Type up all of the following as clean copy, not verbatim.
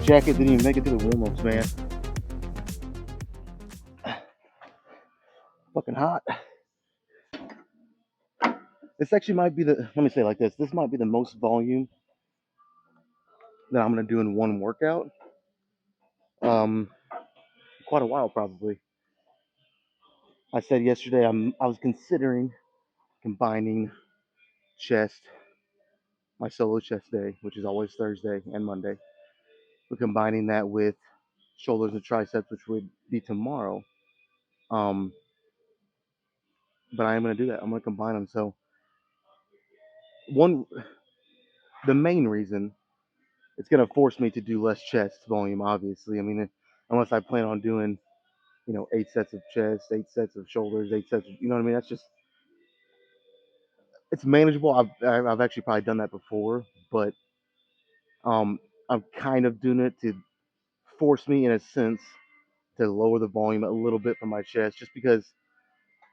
jacket didn't even make it to the warm-ups, man. Fucking hot. This actually might be the, let me say it like this. This might be the most volume that I'm gonna do in one workout. Um, quite a while probably. I said yesterday I was considering combining chest, my solo chest day, which is always Thursday and Monday. We're combining that with shoulders and triceps, which would be tomorrow. Um, but I am gonna do that. I'm gonna combine them. So one, the main reason it's gonna force me to do less chest volume, obviously. I mean, unless I plan on doing, 8 sets of chest, 8 sets of shoulders, 8 sets. You know what I mean? That's just it's manageable. I've actually probably done that before, but I'm kind of doing it to force me in a sense to lower the volume a little bit from my chest, just because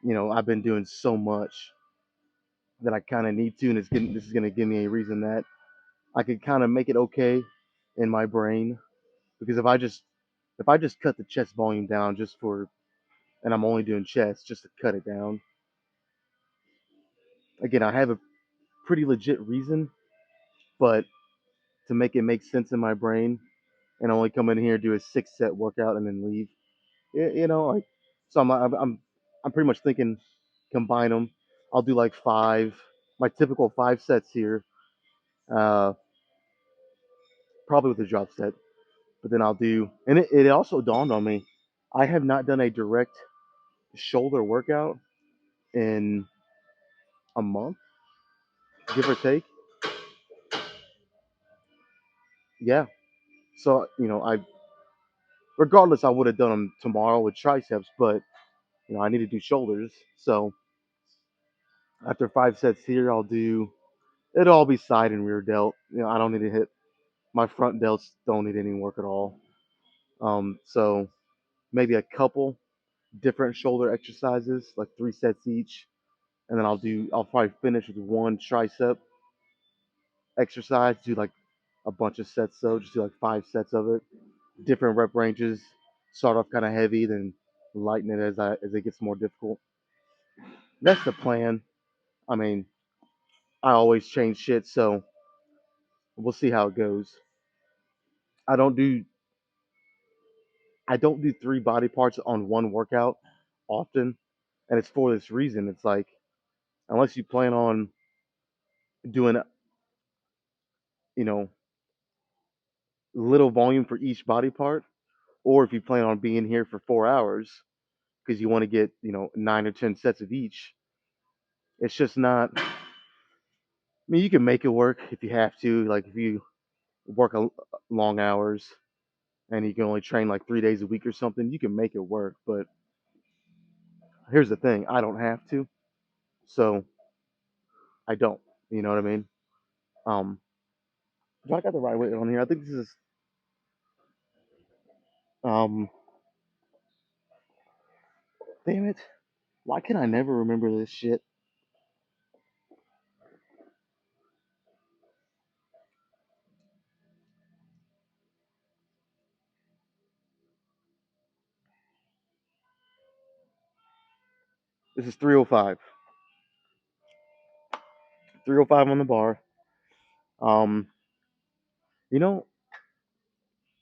I've been doing so much that I kind of need to, and this is gonna give me a reason that I could kind of make it okay in my brain, because if I just cut the chest volume down just for, and I'm only doing chest just to cut it down. Again, I have a pretty legit reason, but to make it make sense in my brain and only come in here, do a 6 set workout and then leave, like, so I'm pretty much thinking combine them. I'll do like five, my typical 5 sets here, uh, probably with a drop set. But then I'll do, and it also dawned on me, I have not done a direct shoulder workout in a month, give or take. Yeah. So, regardless, I would have done them tomorrow with triceps, but, I need to do shoulders. So after 5 sets here, it'll all be side and rear delt. I don't need to hit, my front delts don't need any work at all. So maybe a couple different shoulder exercises, like 3 sets each. And then I'll probably finish with one tricep exercise, do like a bunch of sets, so just do like 5 sets of it, different rep ranges, start off kind of heavy, then lighten it as it gets more difficult. That's the plan. I mean, I always change shit, so we'll see how it goes. I don't do I don't do 3 body parts on one workout often, and it's for this reason. It's like, unless you plan on doing, you know little volume for each body part, or if you plan on being here for 4 hours because you want to get 9 or 10 sets of each, it's just not. I mean, you can make it work if you have to. Like, if you work long hours and you can only train like 3 days a week or something, you can make it work. But here's the thing: I don't have to, so I don't. You know what I mean? Um, do I got the right weight on here? I think this is. Um, damn it! Why can I never remember this shit? This is 305. 305 on the bar. Um, you know,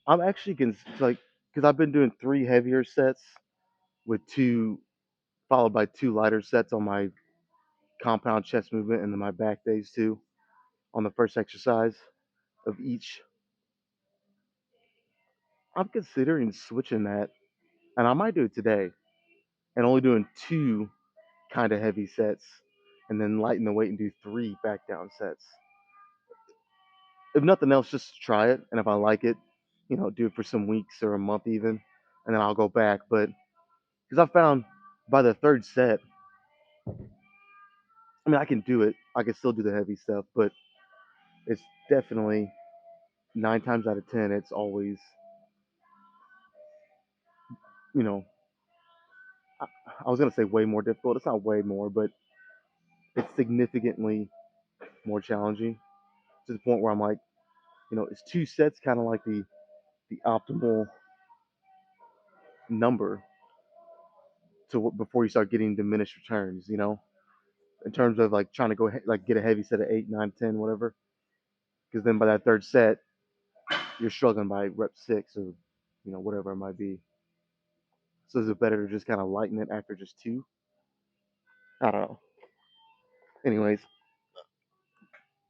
I'm actually like, because I've been doing 3 heavier sets with two, followed by 2 lighter sets on my compound chest movement, and then my back days too on the first exercise of each. I'm considering switching that, and I might do it today, and only doing 2 kind of heavy sets, and then lighten the weight and do 3 back down sets. If nothing else, just to try it, and if I like it, do it for some weeks or a month even, and then I'll go back. But because I found by the third set, I mean, I can do it. I can still do the heavy stuff, but it's definitely 9 times out of 10, it's always, you know, I, I was gonna say way more difficult. It's not way more, but it's significantly more challenging, to the point where I'm like, is 2 sets kind of like the the optimal number to before you start getting diminished returns. In terms of like trying to go like get a heavy set of 8, 9, 10, whatever. Because then by that third set, you're struggling by rep 6 or whatever it might be. So is it better to just kind of lighten it after just 2? I don't know. Anyways,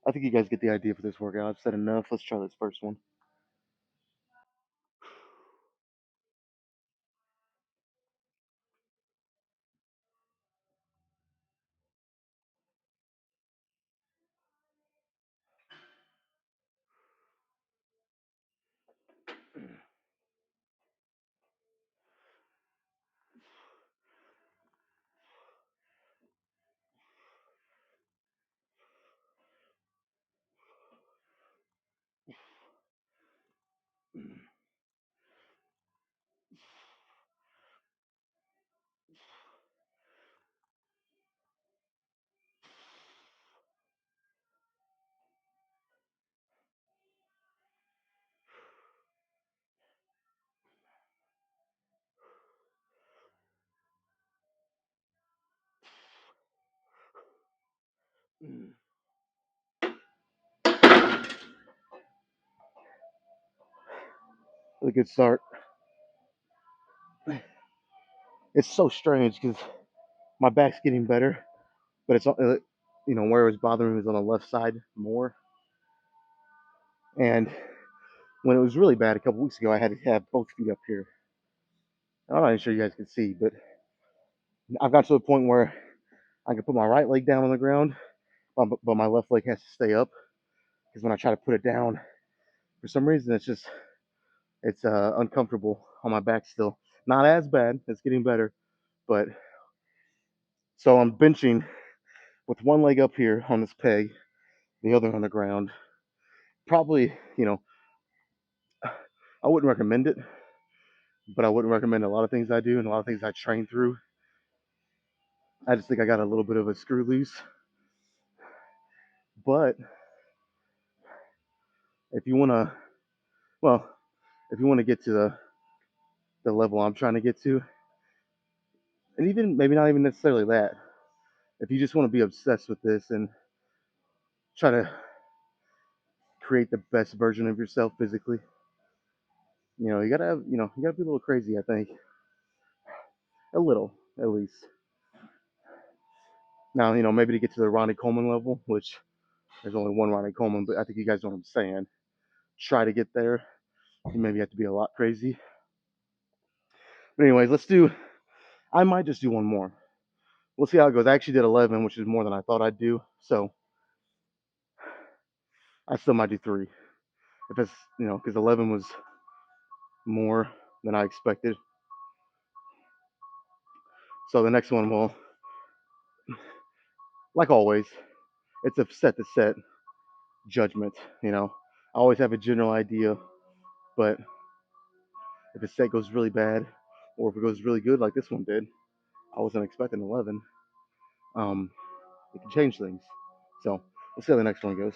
I think you guys get the idea for this workout. I've said enough. Let's try this first one. A good start. It's so strange because my back's getting better, but it's where it was bothering me was on the left side more. And when it was really bad a couple weeks ago, I had to have both feet up here. I'm not even sure you guys can see, but I've got to the point where I can put my right leg down on the ground, but my left leg has to stay up because when I try to put it down, for some reason it's uncomfortable on my back still. Not as bad. It's getting better, but so I'm benching with one leg up here on this peg, the other on the ground. Probably, I wouldn't recommend it, but I wouldn't recommend a lot of things I do and a lot of things I train through. I just think I got a little bit of a screw loose. But if you want to, well, if you want to get to the level I'm trying to get to, and even maybe not even necessarily that, if you just want to be obsessed with this and try to create the best version of yourself physically, you gotta have, you gotta be a little crazy. I think a little, at least. Now, maybe to get to the Ronnie Coleman level, which there's only one Ronnie Coleman, but I think you guys know what I'm saying. Try to get there. You maybe have to be a lot crazy. But anyways, I might just do one more. We'll see how it goes. I actually did 11, which is more than I thought I'd do. So I still might do 3. If it's, because 11 was more than I expected. So the next one will, like always, it's a set to set judgment. I always have a general idea, but if a set goes really bad or if it goes really good like this one did, I wasn't expecting 11. It can change things. So we'll see how the next one goes.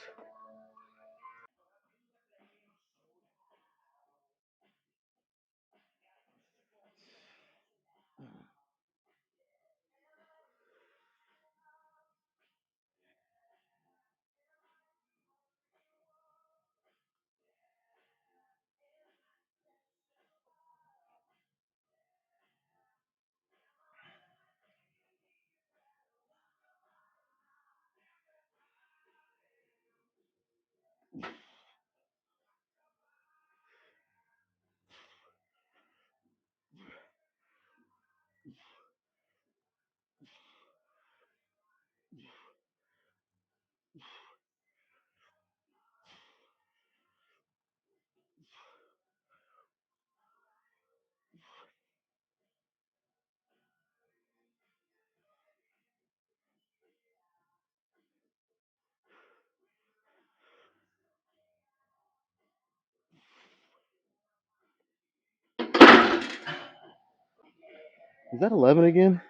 Is that 11 again?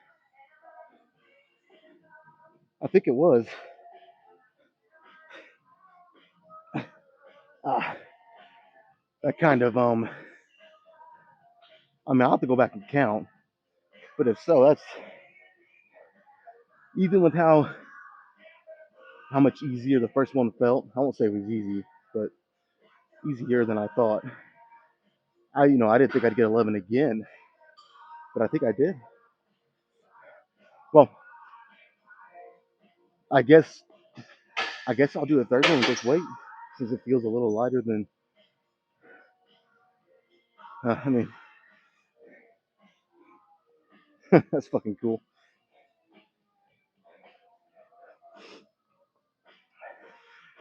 I think it was. Ah, that kind of I mean, I'll have to go back and count, but if so, that's even with how much easier the first one felt. I won't say it was easy, but easier than I thought. I didn't think I'd get 11 again, but I think I did. Well, I guess I guess I'll do a third one with this weight since it feels a little lighter than. I mean, that's fucking cool.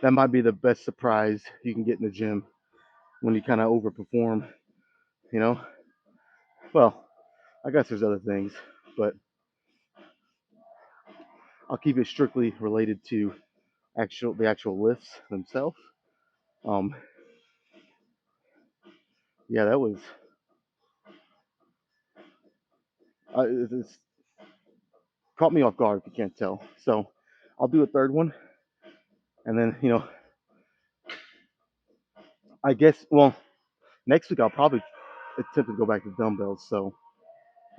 That might be the best surprise you can get in the gym when you kind of overperform. You know. Well, I guess there's other things, but I'll keep it strictly related to the actual lifts themselves. Um, yeah, that was it's caught me off guard if you can't tell. So I'll do a third one, and then I guess next week I'll probably attempt to go back to dumbbells. So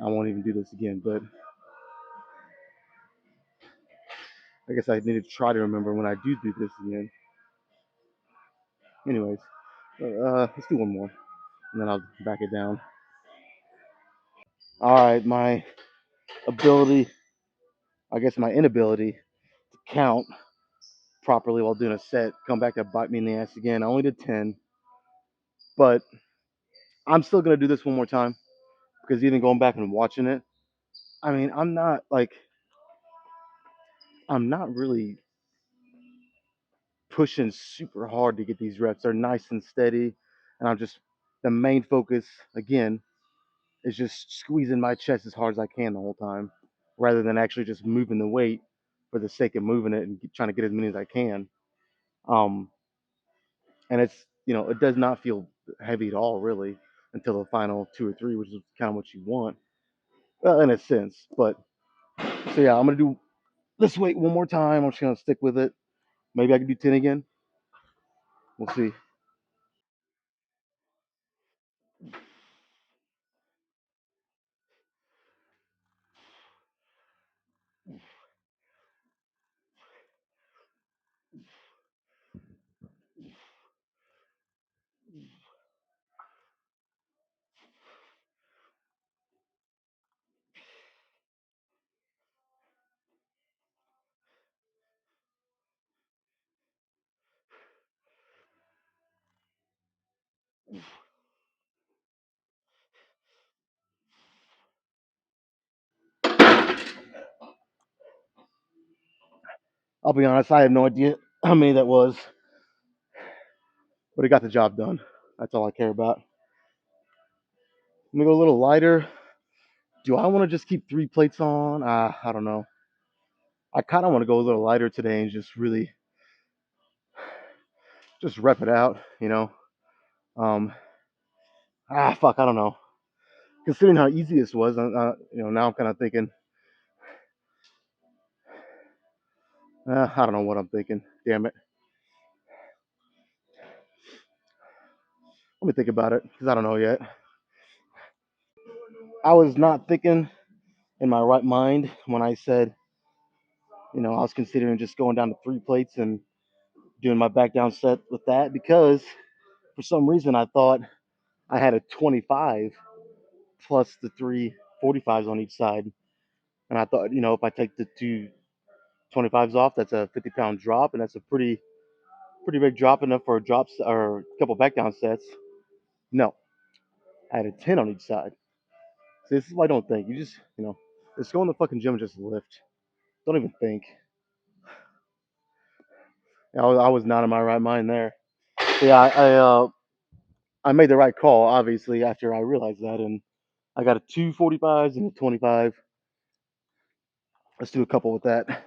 I won't even do this again. But I guess I need to try to remember when I do this again. Anyways, let's do one more, and then I'll back it down. All right, my ability, I guess my inability to count properly while doing a set come back to bite me in the ass again. I only did 10, but I'm still gonna do this one more time because even going back and watching it, I mean, I'm not really pushing super hard to get these reps. They're nice and steady, and the main focus again is just squeezing my chest as hard as I can the whole time, rather than actually just moving the weight for the sake of moving it and trying to get as many as I can. Um, and it does not feel heavy at all really until the final two or three, which is kind of what you want, in a sense. But so yeah, I'm gonna do this weight one more time. I'm just gonna stick with it. Maybe I can do 10 again. We'll see. I'll be honest, I have no idea how many that was, but it got the job done. That's all I care about. Let me go a little lighter. Do I want to just keep 3 plates on? I don't know. I kind of want to go a little lighter today and just really just rep it out. Um, fuck, I don't know. Considering how easy this was, now I'm kind of thinking, I don't know what I'm thinking. Damn it. Let me think about it because I don't know yet. I was not thinking in my right mind when I said, I was considering just going down to 3 plates and doing my back down set with that because for some reason I thought I had a 25 plus the 3 45s on each side. And I thought, if I take the 2 25s off, that's a 50-pound drop, and that's a pretty big drop, enough for a drop or a couple back down sets. No, I had a 10 on each side. So this is what I don't think. You just go in the fucking gym and just lift. Don't even think. I was not in my right mind there. So yeah, I made the right call obviously after I realized that, and I got a 2 45s and a 25. Let's do a couple with that.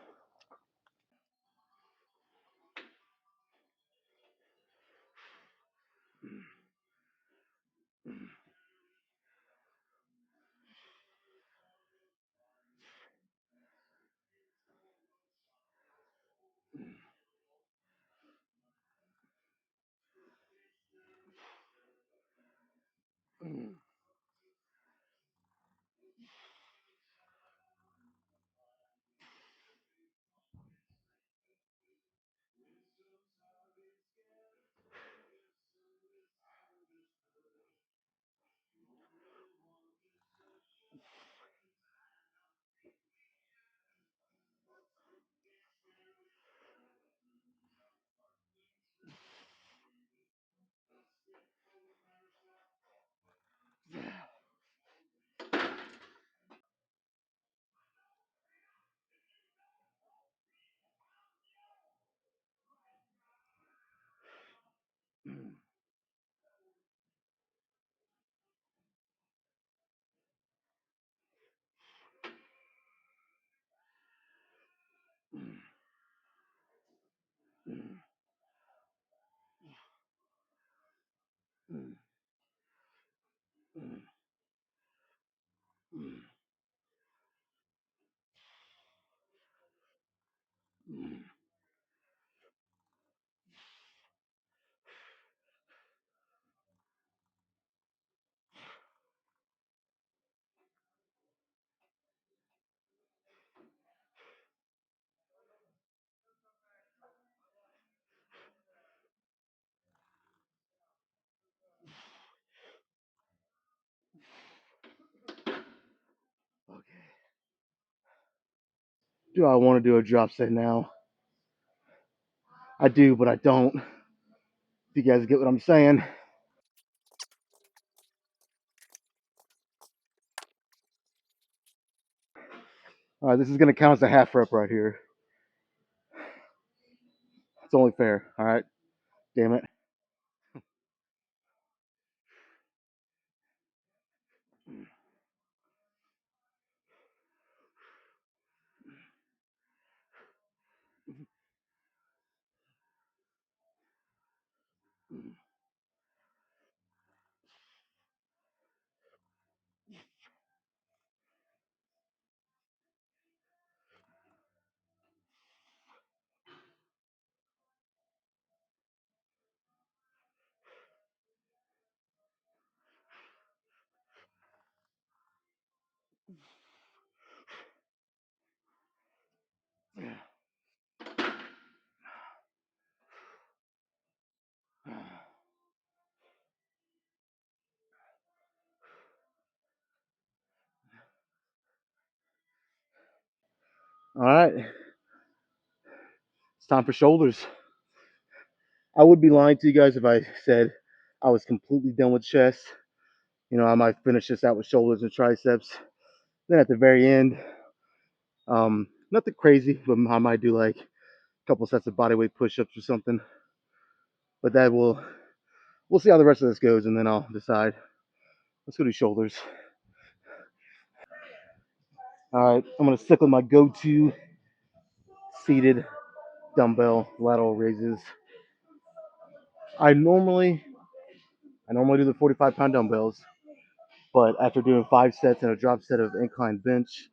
Do I want to do a drop set now? I do, but I don't. If you guys get what I'm saying. All right, this is going to count as a half rep right here. It's only fair. All right. Damn it. All right. It's time for shoulders. I would be lying to you guys if I said I was completely done with chest. I might finish this out with shoulders and triceps. Then at the very end, nothing crazy, but I might do like a couple sets of bodyweight push-ups or something. But we'll see how the rest of this goes, and then I'll decide. Let's go do shoulders. All right, I'm gonna stick with my go-to seated dumbbell lateral raises. I normally do the 45-pound dumbbells, but after doing 5 sets and a drop set of incline bench,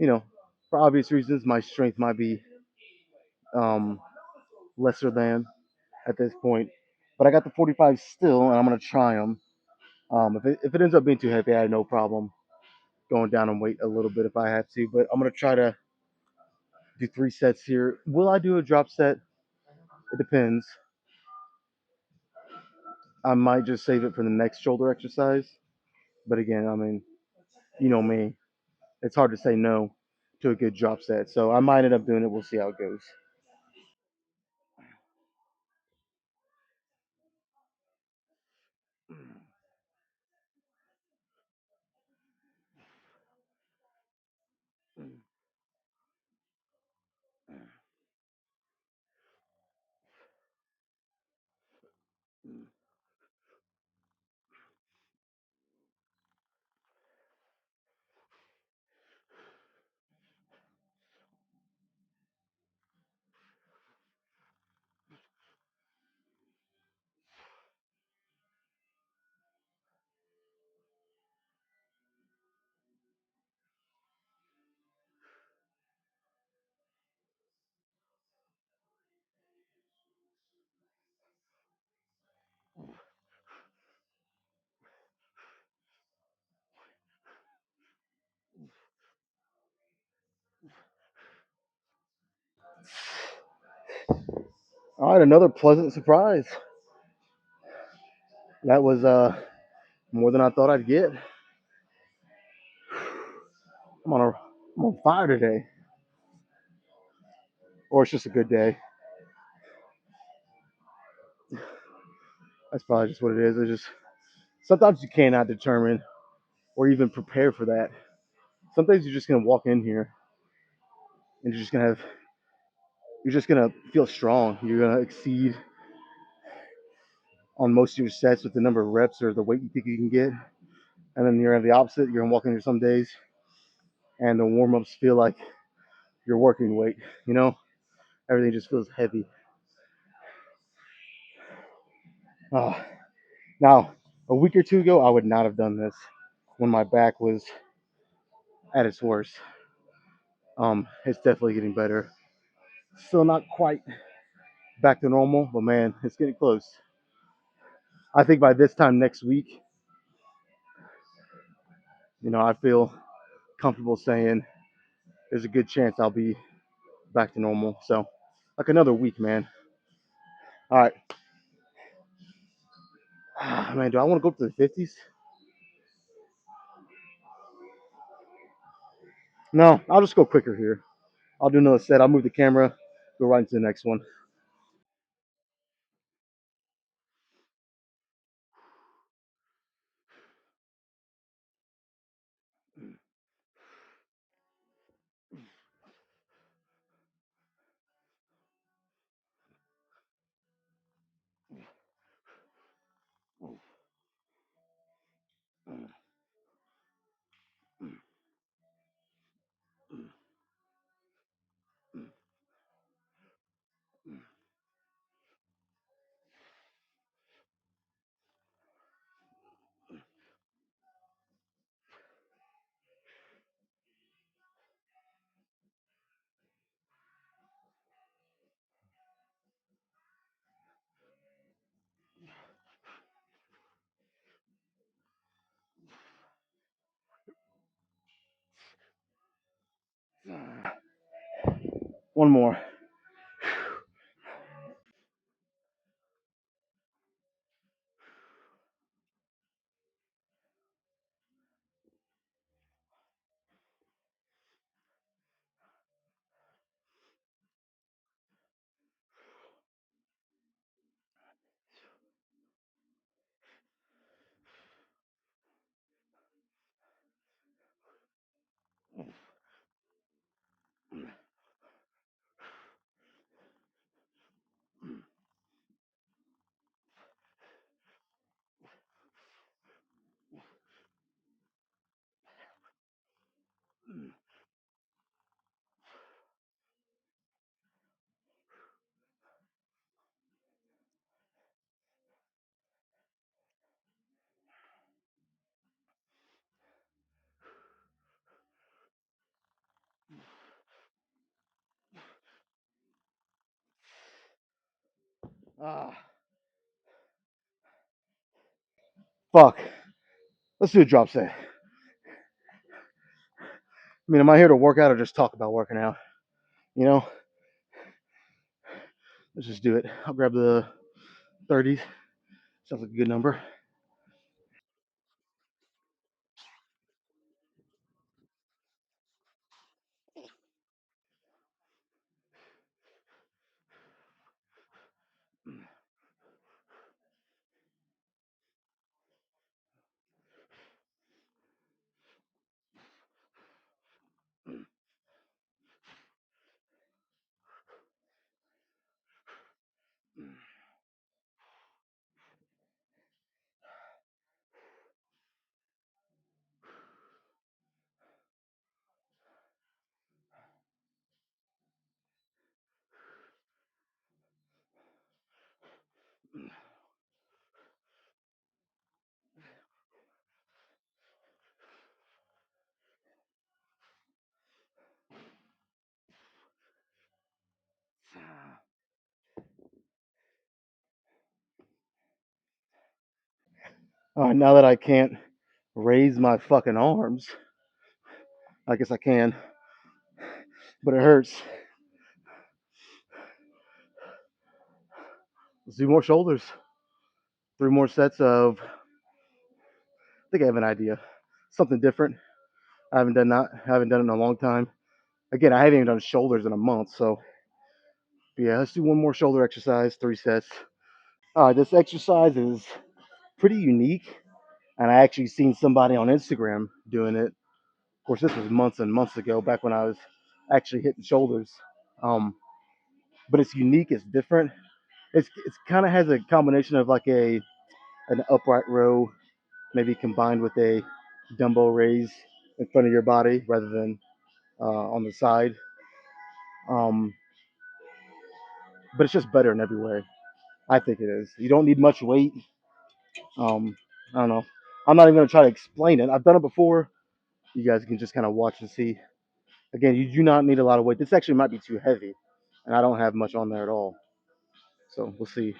you know, for obvious reasons, my strength might be um, lesser than at this point. But I got the 45 still, and I'm gonna try them. If it ends up being too heavy, I have no problem going down in weight a little bit if I have to. But I'm gonna try to do 3 sets here. Will I do a drop set? It depends. I might just save it for the next shoulder exercise. But again, I mean, you know me. It's hard to say no to a good drop set. So I might end up doing it. We'll see how it goes. All right, another pleasant surprise. That was more than I thought I'd get. I'm on fire today, or it's just a good day. That's probably just what it is. It's just sometimes you cannot determine or even prepare for that. Sometimes you're just gonna walk in here and you're just gonna feel strong. You're gonna exceed on most of your sets with the number of reps or the weight you think you can get. And then you're the opposite. You're gonna walk in here some days and the warm ups feel like you're working weight. Everything just feels heavy. Uh, Now, a week or two ago, I would not have done this when my back was at its worst. It's definitely getting better. Still not quite back to normal, but man, it's getting close. I think by this time next week, I feel comfortable saying there's a good chance I'll be back to normal. So, like another week, man. All right, man. Do I want to go up to the 50s? No, I'll just go quicker here. I'll do another set. I'll move the camera, go right into the next one. One more. Ah, fuck. Let's do a drop set. I mean, am I here to work out or just talk about working out? You know, let's just do it. I'll grab the 30s. Sounds like a good number. All right, now that I can't raise my fucking arms, I guess I can, but it hurts. Let's do more shoulders. 3 more sets of, I think I have an idea. Something different. I haven't done it in a long time. Again, I haven't even done shoulders in a month, so yeah, let's do one more shoulder exercise, 3 sets. All right, this exercise is pretty unique, and I actually seen somebody on Instagram doing it. Of course, this was months and months ago, back when I was actually hitting shoulders. Um, but it's unique. It's different. It's kind of has a combination of like an upright row, maybe combined with a dumbbell raise in front of your body rather than on the side. Um, but it's just better in every way. I think it is. You don't need much weight. I don't know. I'm not even gonna try to explain it. I've done it before. You guys can just kind of watch and see. Again, you do not need a lot of weight. This actually might be too heavy, and I don't have much on there at all. So we'll see.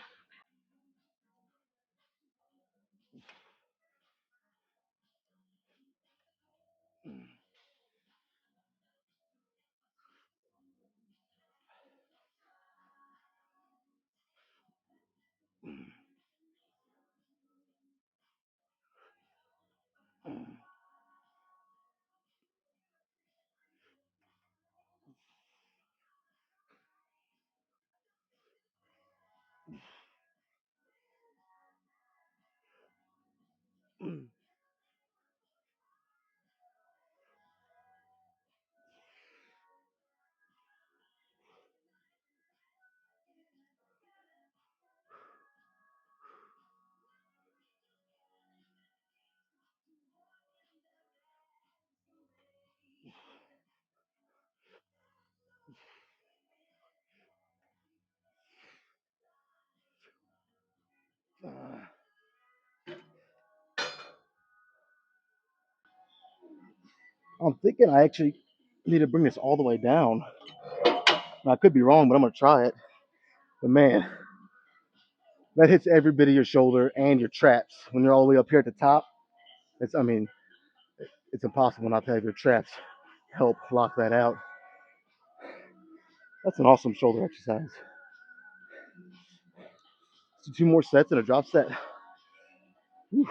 I'm thinking I actually need to bring this all the way down. Now, I could be wrong, but I'm gonna try it. But man, that hits every bit of your shoulder and your traps when you're all the way up here at the top. I mean, it's impossible not to have your traps help lock that out. That's an awesome shoulder exercise. So 2 more sets and a drop set. Whew.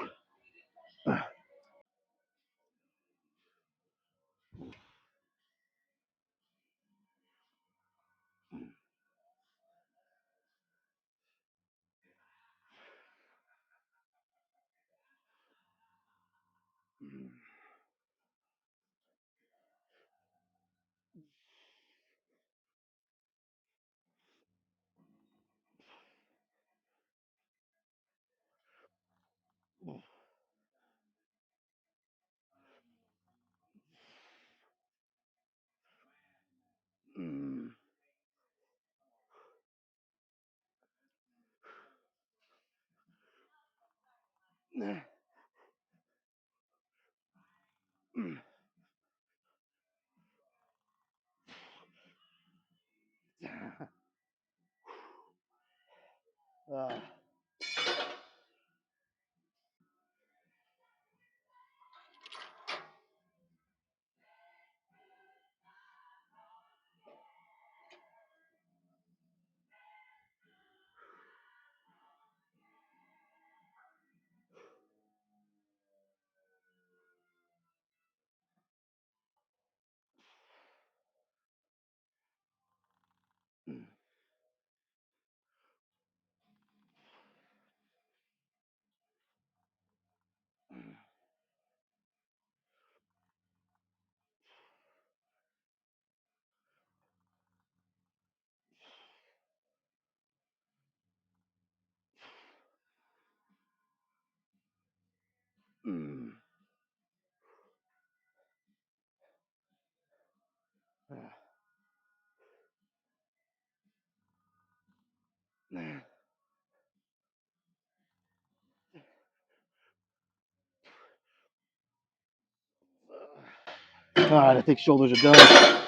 All right, I think shoulders are done.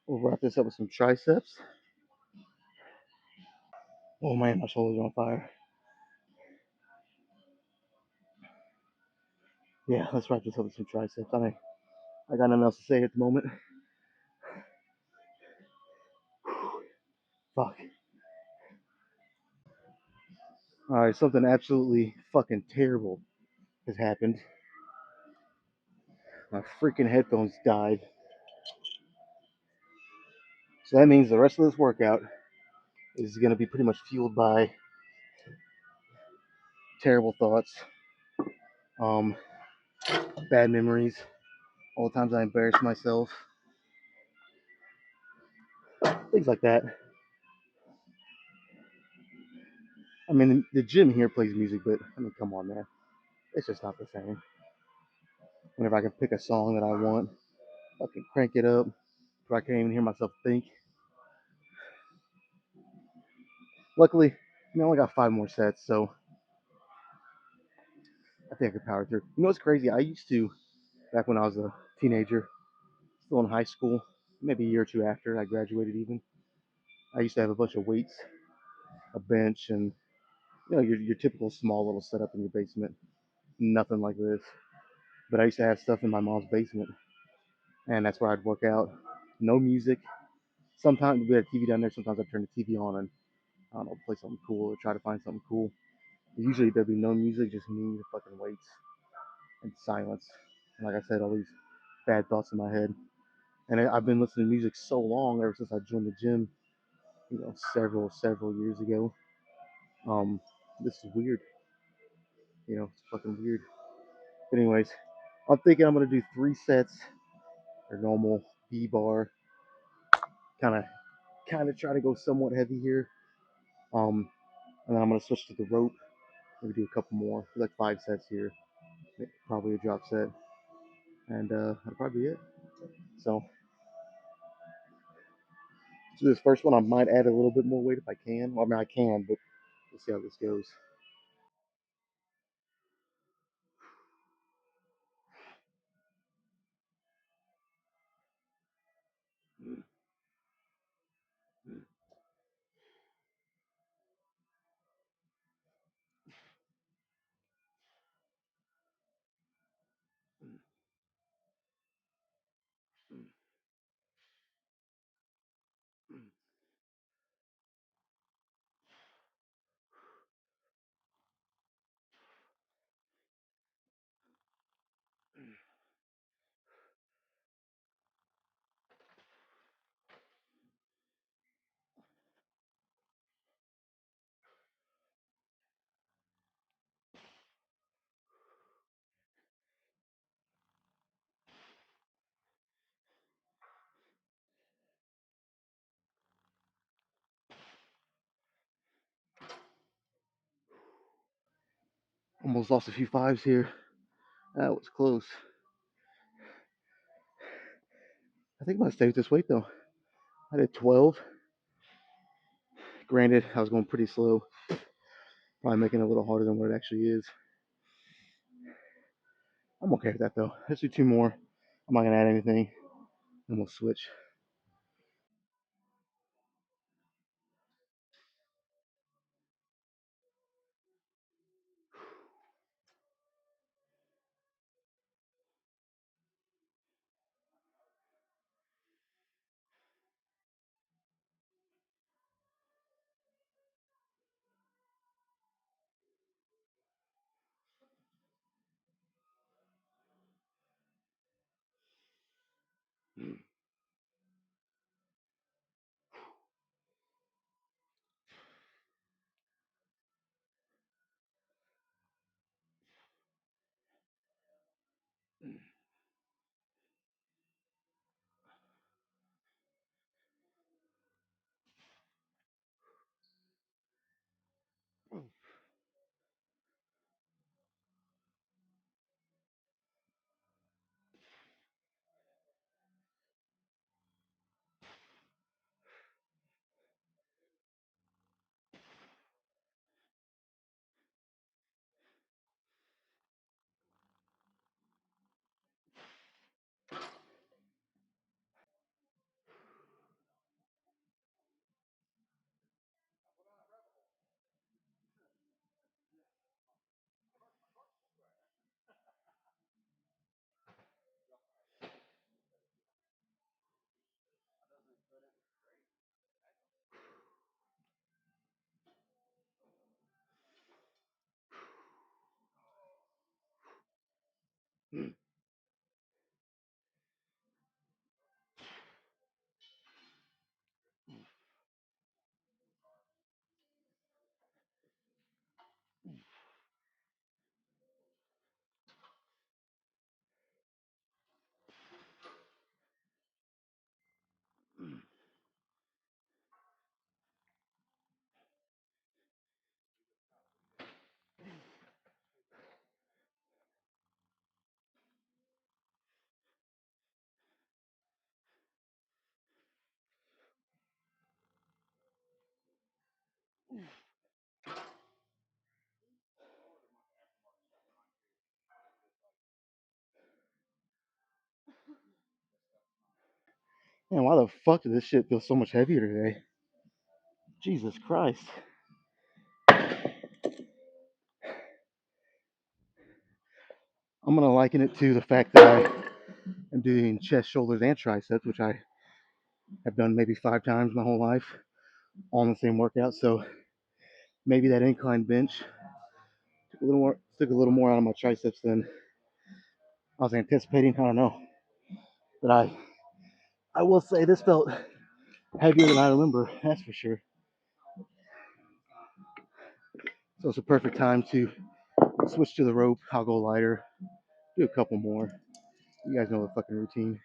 We'll wrap this up with some triceps. Oh man, my shoulders are on fire. Yeah, let's wrap this up with some triceps. I got nothing else to say at the moment. Fuck. All right, something absolutely fucking terrible has happened. My freaking headphones died. So that means the rest of this workout is going to be pretty much fueled by terrible thoughts, um, bad memories, all the times I embarrassed myself, things like that. I mean, the gym here plays music, but I mean, come on, man. It's just not the same. Whenever I can pick a song that I want, I can crank it up, but I can't even hear myself think. Luckily, I only got 5 more sets, so I think I could power through. You know what's crazy? I used to, back when I was a teenager, still in high school, maybe a year or two after I graduated even, I used to have a bunch of weights, a bench, and your typical small little setup in your basement. Nothing like this. But I used to have stuff in my mom's basement, and that's where I'd work out. No music. Sometimes we had TV down there. Sometimes I'd turn the TV on and I don't know, play something cool or try to find something cool. But usually there'd be no music, just me, the fucking weights, and silence. And like I said, all these bad thoughts in my head. And I've been listening to music so long ever since I joined the gym, several years ago. Um, this is weird. It's fucking weird. But anyways, I'm thinking I'm gonna do 3 sets or normal B bar. Kind of, try to go somewhat heavy here. Um, and then I'm gonna switch to the rope. Maybe do a couple more, like 5 sets here. Probably a drop set, and that'll probably be it. So this first one, I might add a little bit more weight if I can. Well, I mean, I can, but we'll see how this goes. Almost lost a few fives here. That was close. I think I'm gonna stay with this weight though. I did 12. Granted, I was going pretty slow. Probably making it a little harder than what it actually is. I'm okay with that though. Let's do two more. I'm not gonna add anything, and we'll switch. Man, why the fuck did this shit feel so much heavier today? Jesus Christ. I'm gonna liken it to the fact that I am doing chest, shoulders, and triceps, which I have done maybe 5 times my whole life, all in the same workout. So maybe that incline bench took a little more out of my triceps than I was anticipating. I don't know, but I will say this felt heavier than I remember. That's for sure. So it's a perfect time to switch to the rope. I'll go lighter, do a couple more. You guys know the fucking routine.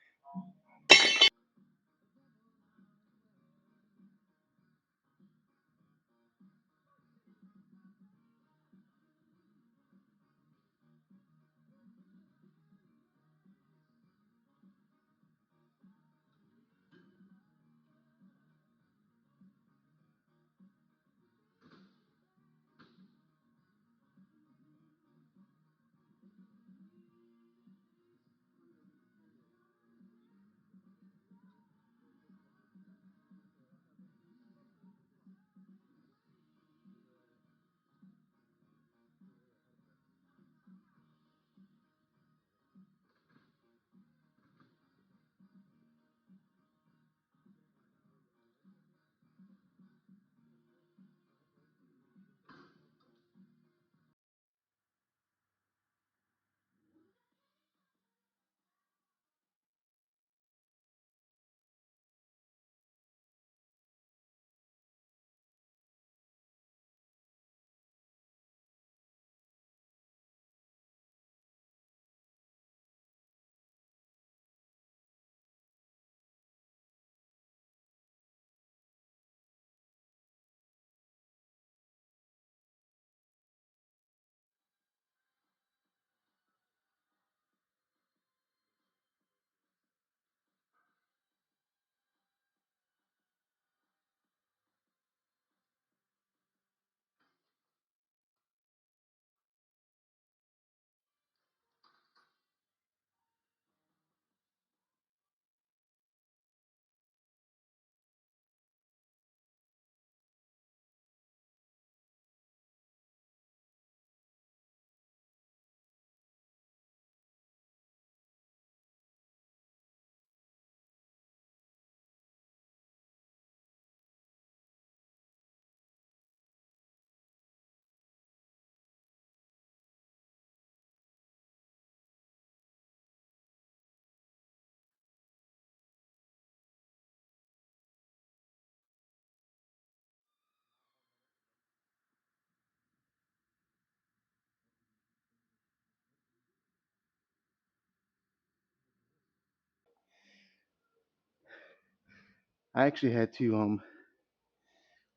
I actually had to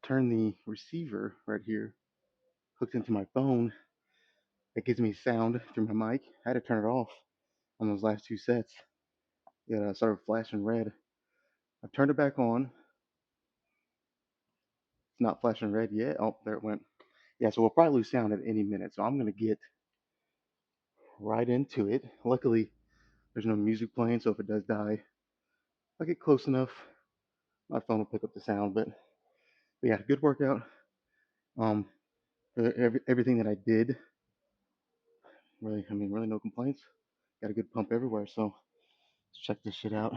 turn the receiver right here hooked into my phone that gives me sound through my mic. I had to turn it off on those last two sets. It started flashing red. I've turned it back on. It's not flashing red yet. Oh, there it went. Yeah, so we'll probably lose sound at any minute. So I'm gonna get right into it. Luckily, there's no music playing, so if it does die, if I get close enough, my phone will pick up the sound. But yeah, good workout. Um, everything that I did, really, I mean, really no complaints. Got a good pump everywhere. So let's check this shit out.